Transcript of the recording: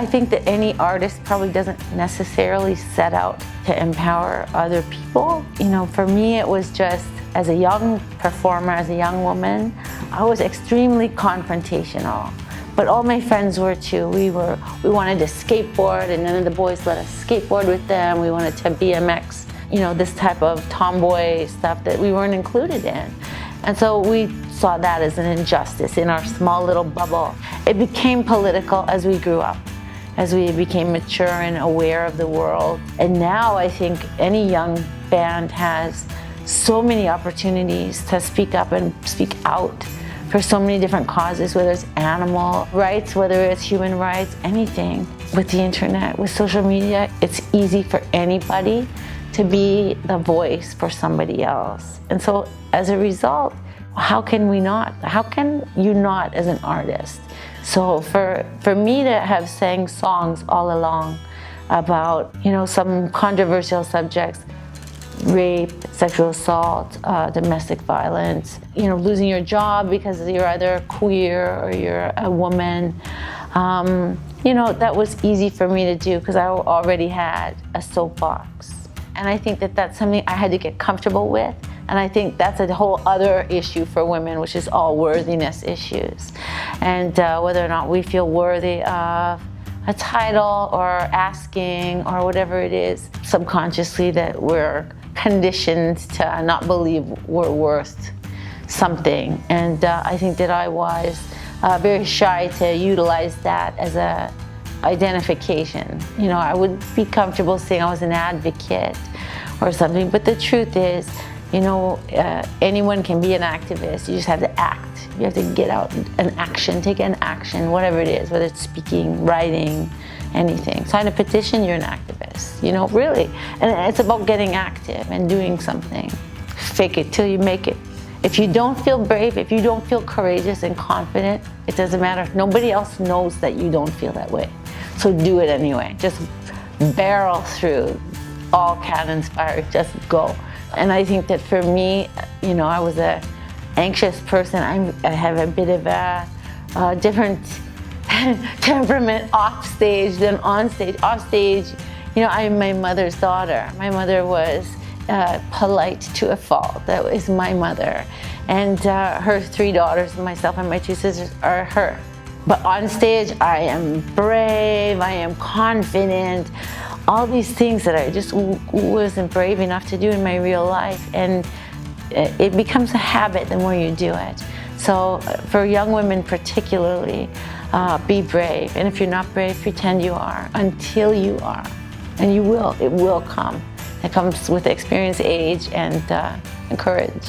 I think that any artist probably doesn't necessarily set out to empower other people. You know, for me, it was just, as a young performer, as a young woman, I was extremely confrontational. But all my friends were too. We wanted to skateboard, and none of the boys let us skateboard with them. We wanted to BMX, you know, this type of tomboy stuff that we weren't included in. And so we saw that as an injustice in our small little bubble. It became political as we grew up, as we became mature and aware of the world. And now I think any young band has so many opportunities to speak up and speak out for so many different causes, whether it's animal rights, whether it's human rights, anything. With the internet, with social media, it's easy for anybody to be the voice for somebody else. And so as a result, how can we not? How can you not as an artist? So for me to have sang songs all along about, you know, some controversial subjects, rape, sexual assault, domestic violence, you know, losing your job because you're either queer or you're a woman, you know, that was easy for me to do because I already had a soapbox. And I think that that's something I had to get comfortable with. And I think that's a whole other issue for women, which is all worthiness issues. And whether or not we feel worthy of a title or asking or whatever it is, subconsciously that we're conditioned to not believe we're worth something. And I think that I was very shy to utilize that as a identification. You know, I would be comfortable saying I was an advocate or something, but the truth is, you know, anyone can be an activist. You just have to act. You have to get out an action, take an action, whatever it is, whether it's speaking, writing, anything. Sign a petition, you're an activist, you know, really. And it's about getting active and doing something. Fake it till you make it. If you don't feel brave, if you don't feel courageous and confident, it doesn't matter. Nobody else knows that you don't feel that way. So do it anyway. Just barrel through, all cannons fire, just go. And I think that for me, you know, I was an anxious person. I have a bit of a different temperament off stage than on stage. Off stage, you know, I'm my mother's daughter. My mother was polite to a fault. That was my mother. And her 3 daughters, myself and my 2 sisters, are her. But on stage, I am brave, I am confident, all these things that I just wasn't brave enough to do in my real life. And it becomes a habit the more you do it. So for young women particularly, be brave. And if you're not brave, pretend you are until you are. And you will, it will come. It comes with experience, age, and courage.